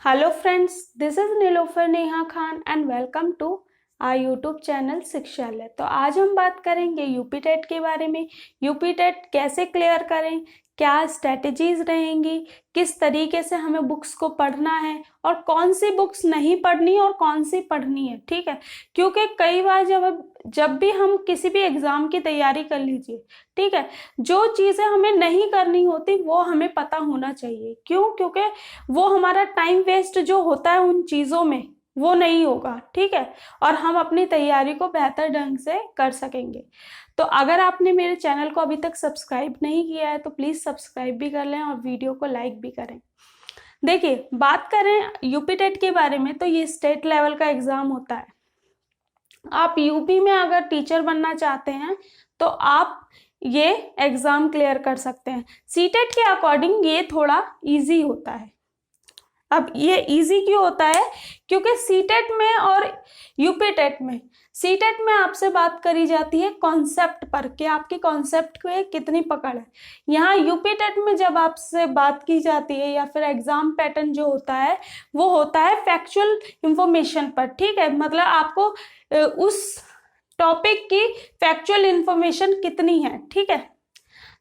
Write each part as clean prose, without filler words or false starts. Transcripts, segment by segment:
Hello friends, this is Nilofar Neha Khan and welcome to our YouTube channel Shikshalaya. तो आज हम बात करेंगे यूपी टेट के बारे में। यूपी टेट कैसे क्लियर करें, क्या स्ट्रेटजीज रहेंगी, किस तरीके से हमें बुक्स को पढ़ना है और कौन सी बुक्स नहीं पढ़नी और कौन सी पढ़नी है। ठीक है, क्योंकि कई बार जब भी हम किसी भी एग्जाम की तैयारी कर लीजिए, ठीक है, जो चीज़ें हमें नहीं करनी होती वो हमें पता होना चाहिए। क्यों? क्योंकि वो हमारा टाइम वेस्ट जो होता है उन चीज़ों में वो नहीं होगा। ठीक है, और हम अपनी तैयारी को बेहतर ढंग से कर सकेंगे। तो अगर आपने मेरे चैनल को अभी तक सब्सक्राइब नहीं किया है तो प्लीज़ सब्सक्राइब भी कर लें और वीडियो को लाइक भी करें। देखिए, बात करें यूपी टेट के बारे में तो ये स्टेट लेवल का एग्ज़ाम होता है। आप यूपी में अगर टीचर बनना चाहते हैं तो आप ये एग्ज़ाम क्लियर कर सकते हैं। सीटेट के अकॉर्डिंग ये थोड़ा इजी होता है। अब ये इजी क्यों होता है? क्योंकि सीटेट में और यूपी टेट में, सीटेट में आपसे बात करी जाती है कॉन्सेप्ट पर कि आपकी कॉन्सेप्ट को कितनी पकड़ है। यहाँ यूपी टेट में जब आपसे बात की जाती है या फिर एग्जाम पैटर्न जो होता है वो होता है फैक्चुअल इंफॉर्मेशन पर। ठीक है, मतलब आपको उस टॉपिक की फैक्चुअल इंफॉर्मेशन कितनी है। ठीक है,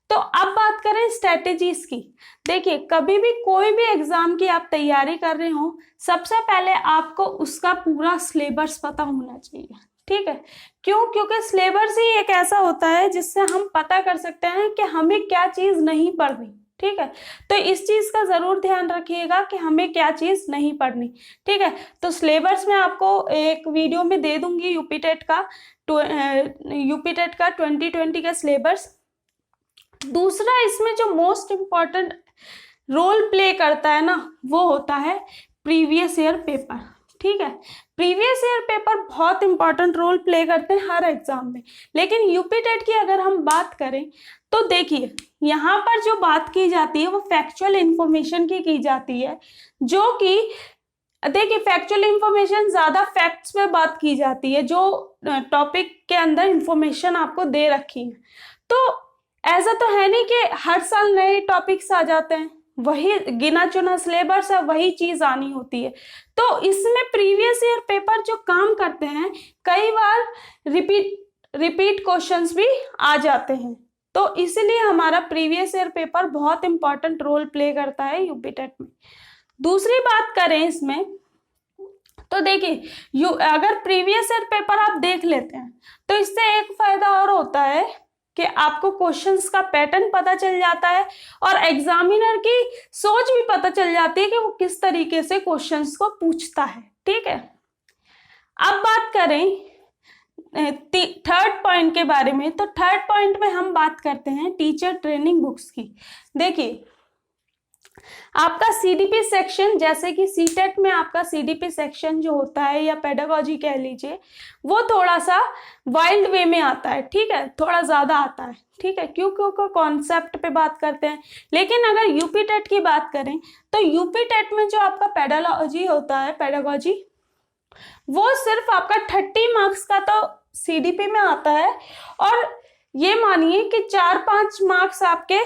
तो अब बात करें स्ट्रेटेजीज की। देखिए, कभी भी कोई भी एग्जाम की आप तैयारी कर रहे हो, सबसे पहले आपको उसका पूरा सिलेबस पता होना चाहिए। ठीक है, क्यों? क्योंकि सिलेबस ही एक ऐसा होता है जिससे हम पता कर सकते हैं कि हमें क्या चीज नहीं पढ़नी। ठीक है, तो इस चीज का जरूर ध्यान रखिएगा कि हमें क्या चीज नहीं पढ़नी। ठीक है, तो सिलेबस मैं आपको एक वीडियो में दे दूंगी यूपी टेट का 2020 का सिलेबस। दूसरा, इसमें जो मोस्ट इम्पॉर्टेंट रोल प्ले करता है ना वो होता है प्रीवियस ईयर पेपर। ठीक है, प्रीवियस ईयर पेपर बहुत इंपॉर्टेंट रोल प्ले करते हैं हर एग्जाम में। लेकिन यूपी टेट की अगर हम बात करें तो देखिए, यहाँ पर जो बात की जाती है वो फैक्चुअल इंफॉर्मेशन की जाती है, जो कि देखिए फैक्चुअल इंफॉर्मेशन ज्यादा फैक्ट्स पे बात की जाती है, जो टॉपिक के अंदर इंफॉर्मेशन आपको दे रखी है। तो ऐसा तो है नहीं कि हर साल नए टॉपिक्स आ जाते हैं, वही गिना चुना सिलेबस है, वही चीज आनी होती है। तो इसमें प्रीवियस ईयर पेपर जो काम करते हैं, कई बार रिपीट क्वेश्चंस भी आ जाते हैं। तो इसलिए हमारा प्रीवियस ईयर पेपर बहुत इंपॉर्टेंट रोल प्ले करता है यूपी टेट में। दूसरी बात करें इसमें तो देखिए, अगर प्रीवियस ईयर पेपर आप देख लेते हैं तो इससे एक फायदा और होता है कि आपको क्वेश्चंस का पैटर्न पता चल जाता है और एग्जामिनर की सोच भी पता चल जाती है कि वो किस तरीके से क्वेश्चंस को पूछता है। ठीक है, अब बात करें थर्ड पॉइंट के बारे में। तो थर्ड पॉइंट में हम बात करते हैं टीचर ट्रेनिंग बुक्स की। देखिए, आपका सीडीपी सेक्शन, जैसे कि सीटेट में आपका सीडीपी सेक्शन जो होता है या पेडागोजी कह लीजिए, वो थोड़ा सा वाइल्ड वे में आता है। ठीक है, थोड़ा ज्यादा आता है। ठीक है, क्योंकि कॉन्सेप्ट पे बात करते हैं। लेकिन अगर यूपी टेट की बात करें तो यूपी टेट में जो आपका पेडालॉजी होता है, पेडागोजी, वो सिर्फ आपका 30 मार्क्स का तो सीडीपी में आता है, और ये मानिए कि 4-5 मार्क्स आपके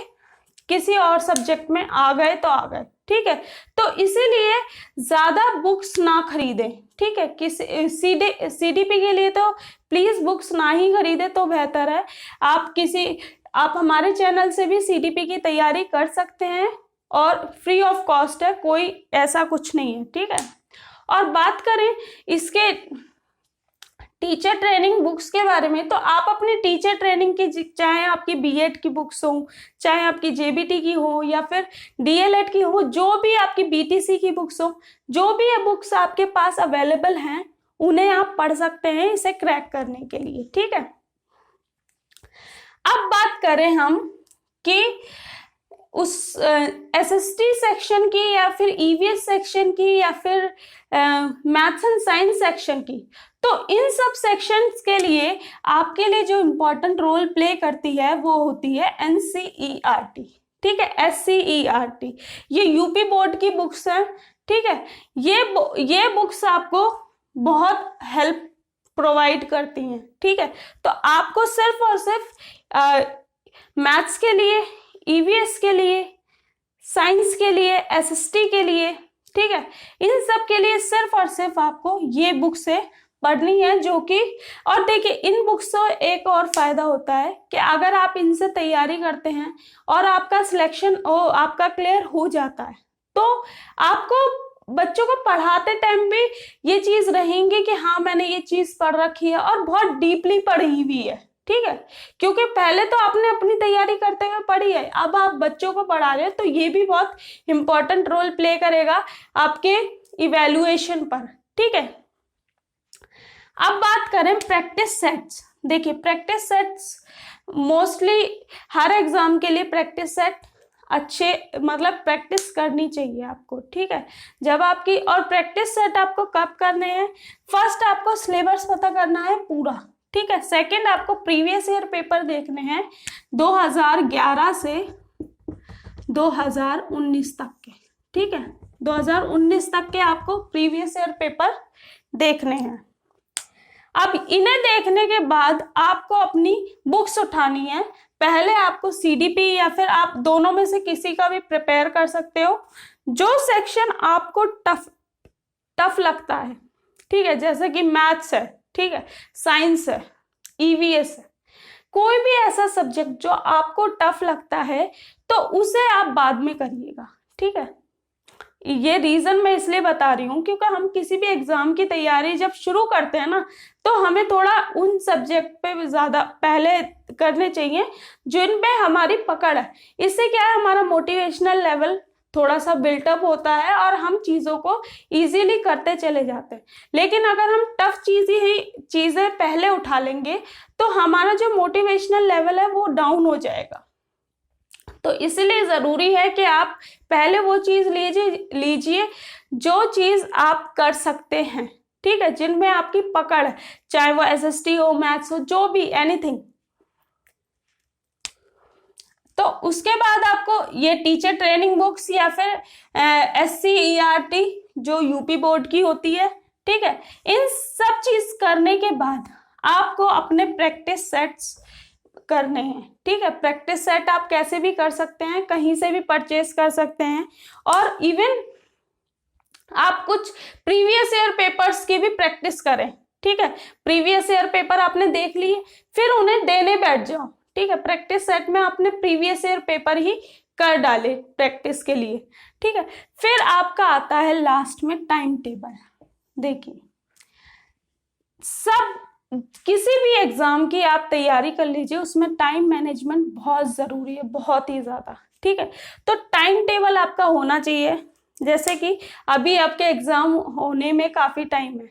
किसी और सब्जेक्ट में आ गए तो आ गए। ठीक है, तो इसीलिए ज्यादा बुक्स ना खरीदें। ठीक है, किसी सीडीपी के लिए तो प्लीज बुक्स ना ही खरीदे तो बेहतर है। आप हमारे चैनल से भी सीडीपी की तैयारी कर सकते हैं और फ्री ऑफ कॉस्ट है, कोई ऐसा कुछ नहीं है। ठीक है, और बात करें इसके टीचर ट्रेनिंग बुक्स के बारे में, तो आप अपनी टीचर ट्रेनिंग की, चाहे आपकी बीएड की बुक्स हो, चाहे आपकी जेबीटी की हो या फिर डीएलएड की हो, जो भी आपकी बीटीसी की बुक्स हो, जो भी ये बुक्स आपके पास अवेलेबल हैं उन्हें आप पढ़ सकते हैं इसे क्रैक करने के लिए। ठीक है, अब बात करें हम कि उस एसएसटी सेक्शन की या फिर ईवीएस सेक्शन की या फिर मैथ्स एंड साइंस सेक्शन की। तो इन सब सेक्शंस के लिए आपके लिए जो इम्पोर्टेंट रोल प्ले करती है वो होती है एनसीईआरटी। ठीक है, एससीईआरटी, ये यूपी बोर्ड की बुक्स हैं। ठीक है, ये बुक्स आपको बहुत हेल्प प्रोवाइड करती हैं। ठीक है, तो आपको सिर्फ और सिर्फ मैथ्स के लिए, ईवीएस के लिए, साइंस के लिए, एसएसटी के लिए ठीक है। इन सब के लिए सिर्फ और सिर्फ आपको ये बुक से पढ़नी है, जो कि, और देखिए इन बुक्स से एक और फायदा होता है कि अगर आप इनसे तैयारी करते हैं और आपका सिलेक्शन आपका क्लियर हो जाता है, तो आपको बच्चों को पढ़ाते टाइम भी ये चीज रहेंगी कि हाँ मैंने ये चीज पढ़ रखी है और बहुत डीपली पढ़ी हुई है, ठीक है। क्योंकि पहले तो आपने अपनी तैयारी करते हुए पढ़ी है, अब आप बच्चों को पढ़ा रहे हो, तो ये भी बहुत इंपॉर्टेंट रोल प्ले करेगा आपके इवैल्यूएशन पर, ठीक है। अब बात करें प्रैक्टिस सेट्स। देखिए प्रैक्टिस सेट्स मोस्टली हर एग्जाम के लिए प्रैक्टिस सेट अच्छे, मतलब प्रैक्टिस करनी चाहिए आपको, ठीक है। जब आपकी, और प्रैक्टिस सेट आपको कब करने हैं, फर्स्ट आपको सिलेबस पता करना है पूरा, ठीक है। सेकंड आपको प्रीवियस ईयर पेपर देखने हैं 2011 से 2019 तक के, ठीक है। 2019 तक के आपको प्रीवियस ईयर पेपर देखने हैं। अब इन्हें देखने के बाद आपको अपनी बुक्स उठानी है। पहले आपको सीडीपी या फिर आप दोनों में से किसी का भी प्रिपेयर कर सकते हो। जो सेक्शन आपको टफ लगता है, ठीक है, जैसे कि मैथ्स है, ठीक है, साइंस है, ईवीएस है, कोई भी ऐसा सब्जेक्ट जो आपको टफ लगता है तो उसे आप बाद में करिएगा, ठीक है। ये रीजन मैं इसलिए बता रही हूँ क्योंकि हम किसी भी एग्जाम की तैयारी जब शुरू करते हैं ना, तो हमें थोड़ा उन सब्जेक्ट पे ज्यादा पहले करने चाहिए जिन पे हमारी पकड़ है। इससे क्या है, हमारा मोटिवेशनल लेवल थोड़ा सा बिल्टअप होता है और हम चीजों को इजीली करते चले जाते हैं। लेकिन अगर हम टफ चीजें पहले उठा लेंगे तो हमारा जो मोटिवेशनल लेवल है वो डाउन हो जाएगा। तो इसलिए जरूरी है कि आप पहले वो चीज लीजिए जो चीज आप कर सकते हैं, ठीक है, जिनमें आपकी पकड़ है, चाहे वो एसएसटी हो, मैथ्स हो, जो भी, एनीथिंग। तो उसके बाद आपको ये टीचर ट्रेनिंग बुक्स या फिर SCERT जो यूपी बोर्ड की होती है, ठीक है, इन सब चीज करने के बाद आपको अपने प्रैक्टिस सेट्स करने हैं, ठीक है। प्रैक्टिस सेट आप कैसे भी कर सकते हैं, कहीं से भी परचेस कर सकते हैं, और इवन आप कुछ प्रीवियस ईयर पेपर्स की भी प्रैक्टिस करें, ठीक है। प्रीवियस ईयर पेपर आपने देख लिए, फिर उन्हें देने बैठ जाओ, ठीक है। प्रैक्टिस सेट में आपने प्रीवियस ईयर पेपर ही कर डाले प्रैक्टिस के लिए, ठीक है। फिर आपका आता है लास्ट में टाइम टेबल। देखिए सब किसी भी एग्जाम की आप तैयारी कर लीजिए, उसमें टाइम मैनेजमेंट बहुत जरूरी है, बहुत ही ज्यादा, ठीक है। तो टाइम टेबल आपका होना चाहिए। जैसे कि अभी आपके एग्जाम होने में काफी टाइम है,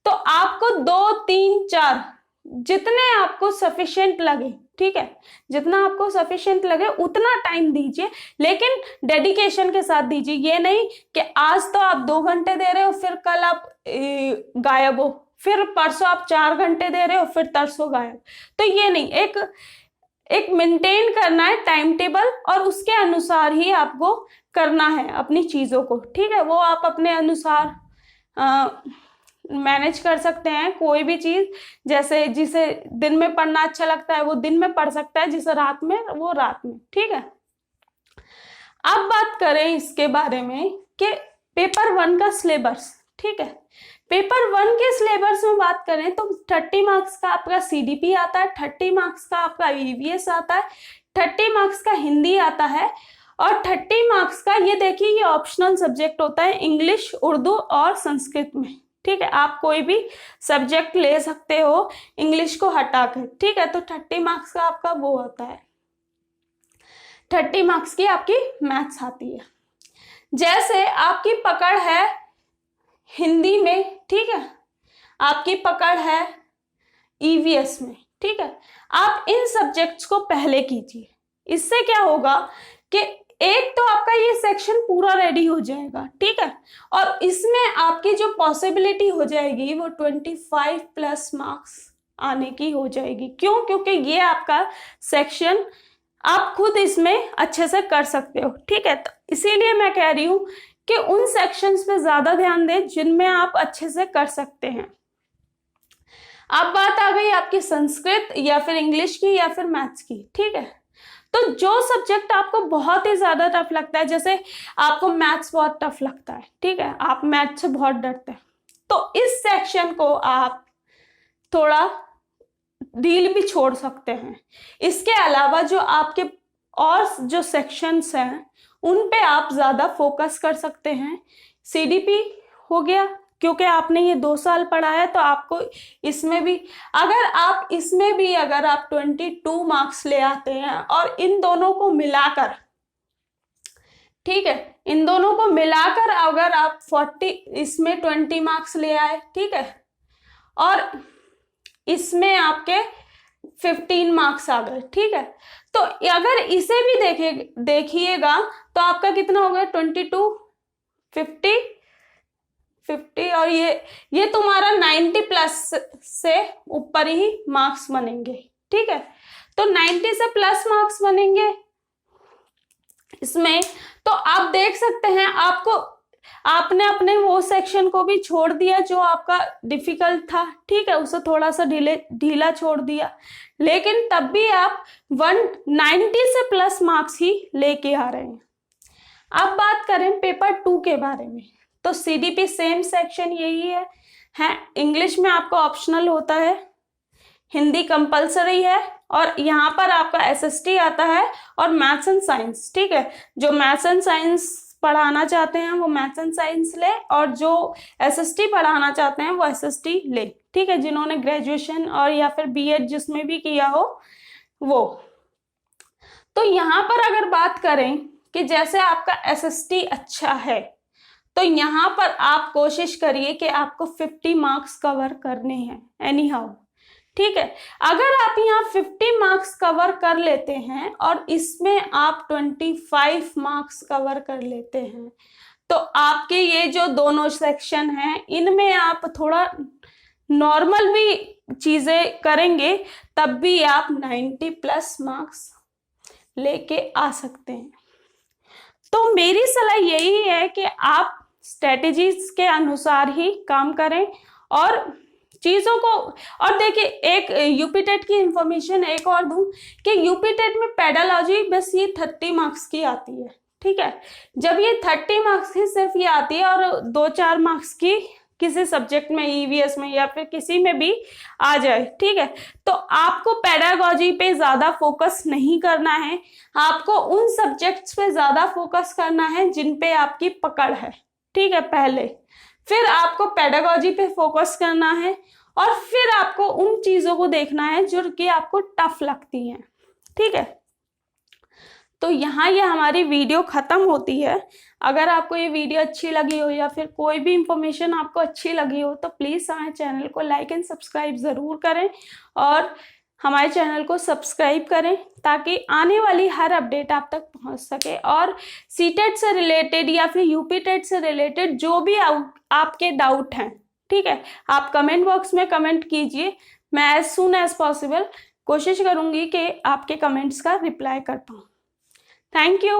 तो आपको 2, 3, 4 जितने आपको सफिशिएंट लगे, ठीक है, जितना आपको सफिशिएंट लगे उतना टाइम दीजिए, लेकिन डेडिकेशन के साथ दीजिए। ये नहीं कि आज तो आप 2 घंटे दे रहे हो, फिर कल आप गायब हो, फिर परसों आप 4 घंटे दे रहे हो, फिर तरसों गायब। तो ये नहीं, एक मेंटेन करना है टाइम टेबल, और उसके अनुसार ही आपको करना है अपनी चीजों को, ठीक है। वो आप अपने अनुसार मैनेज कर सकते हैं कोई भी चीज। जैसे जिसे दिन में पढ़ना अच्छा लगता है वो दिन में पढ़ सकता है, जिसे रात में वो रात में, ठीक है। अब बात करें इसके बारे में कि पेपर 1 का सिलेबस, ठीक है। पेपर 1 के सिलेबस में बात करें तो 30 मार्क्स का आपका सीडीपी आता है, 30 मार्क्स का आपका ईवीएस आता है, 30 मार्क्स का हिंदी आता है, और 30 मार्क्स का, ये देखिए ये ऑप्शनल सब्जेक्ट होता है, इंग्लिश, उर्दू और संस्कृत में, ठीक है। आप कोई भी सब्जेक्ट ले सकते हो इंग्लिश को हटा कर, ठीक है। तो 30 मार्क्स का आपका वो होता है, 30 मार्क्स की आपकी मैथ्स आती है। जैसे आपकी पकड़ है हिंदी में, ठीक है, आपकी पकड़ है ईवीएस में, ठीक है, आप इन सब्जेक्ट्स को पहले कीजिए। इससे क्या होगा कि एक तो आपका ये सेक्शन पूरा रेडी हो जाएगा, ठीक है, और इसमें आपकी जो पॉसिबिलिटी हो जाएगी वो 25+ मार्क्स आने की हो जाएगी। क्यों? क्योंकि ये आपका सेक्शन आप खुद इसमें अच्छे से कर सकते हो, ठीक है। तो इसीलिए मैं कह रही हूं कि उन सेक्शंस पे ज्यादा ध्यान दें जिनमें आप अच्छे से कर सकते हैं। अब बात आ गई आपकी संस्कृत या फिर इंग्लिश की या फिर मैथ्स की, ठीक है। तो जो सब्जेक्ट आपको बहुत ही ज्यादा टफ लगता है, जैसे आपको मैथ्स बहुत टफ लगता है, ठीक है, आप मैथ से बहुत डरते हैं, तो इस सेक्शन को आप थोड़ा ढील भी छोड़ सकते हैं। इसके अलावा जो आपके और जो सेक्शंस हैं उन पे आप ज्यादा फोकस कर सकते हैं। सीडीपी हो गया, क्योंकि आपने ये 2 साल पढ़ा है, तो आपको इसमें भी अगर आप 22 मार्क्स ले आते हैं और इन दोनों को मिलाकर, ठीक है, इन दोनों को मिलाकर अगर आप 20 मार्क्स ले आए, ठीक है, और इसमें आपके 15 मार्क्स आ गए, ठीक है, तो अगर इसे भी देखिएगा तो आपका कितना हो गया 22, 50 और ये तुम्हारा 90 प्लस से ऊपर ही मार्क्स बनेंगे, ठीक है, तो 90 से प्लस मार्क्स बनेंगे इसमें। तो आप देख सकते हैं आपने अपने वो सेक्शन को भी छोड़ दिया जो आपका डिफिकल्ट था, ठीक है, उसे थोड़ा सा ढीला छोड़ दिया, लेकिन तब भी आप 190 से प्लस मार्क्स ही लेके आ रहे हैं। अब बात करें पेपर 2 के बारे में, तो सीडीपी सेम सेक्शन यही है, इंग्लिश में आपका ऑप्शनल होता है, हिंदी कंपलसरी है, और यहाँ पर आपका एसएसटी आता है और मैथ्स एंड साइंस, ठीक है, जो मैथ्स एंड साइंस पढ़ाना चाहते हैं वो मैथ्स एंड साइंस ले, और जो एसएसटी पढ़ाना चाहते हैं वो एसएसटी ले, ठीक है, जिन्होंने ग्रेजुएशन और या फिर बीएड जिसमें भी किया हो वो। तो यहाँ पर अगर बात करें कि जैसे आपका एसएसटी अच्छा है, तो यहाँ पर आप कोशिश करिए कि आपको 50 मार्क्स कवर करने हैं एनी हाउ, ठीक है। अगर आप यहाँ 50 मार्क्स कवर कर लेते हैं और इसमें आप 25 मार्क्स कवर कर लेते हैं, तो आपके ये जो दोनों सेक्शन हैं इनमें आप थोड़ा नॉर्मल भी चीजें करेंगे तब भी आप 90 प्लस मार्क्स लेके आ सकते हैं। तो मेरी सलाह यही है कि आप स्ट्रेटेजीज के अनुसार ही काम करें और चीजों को, और देखिए एक यूपी टेट की इंफॉर्मेशन एक और दूं कि यूपी टेट में पेडालॉजी बस ये 30 मार्क्स की आती है, ठीक है, जब ये 30 मार्क्स की सिर्फ ये आती है और 2-4 मार्क्स की किसी सब्जेक्ट में ईवीएस में या फिर किसी में भी आ जाए, ठीक है, तो आपको पेडागोजी पे ज्यादा फोकस नहीं करना है, आपको उन सब्जेक्ट्स पे ज्यादा फोकस करना है जिन पे आपकी पकड़ है, ठीक है, पहले, फिर आपको पेडागोजी पे फोकस करना है और फिर आपको उन चीजों को देखना है जो कि आपको टफ लगती हैं, ठीक है। तो यहाँ ये हमारी वीडियो खत्म होती है। अगर आपको ये वीडियो अच्छी लगी हो या फिर कोई भी इंफॉर्मेशन आपको अच्छी लगी हो तो प्लीज हमारे चैनल को लाइक एंड सब्सक्राइब जरूर करें और हमारे चैनल को सब्सक्राइब करें ताकि आने वाली हर अपडेट आप तक पहुंच सके। और सीटेट से रिलेटेड या फिर यूपी टेट से रिलेटेड जो भी आपके डाउट हैं, ठीक है, आप कमेंट बॉक्स में कमेंट कीजिए, मैं एज सून एज पॉसिबल कोशिश करूंगी कि आपके कमेंट्स का रिप्लाई कर पाऊँ। Thank you.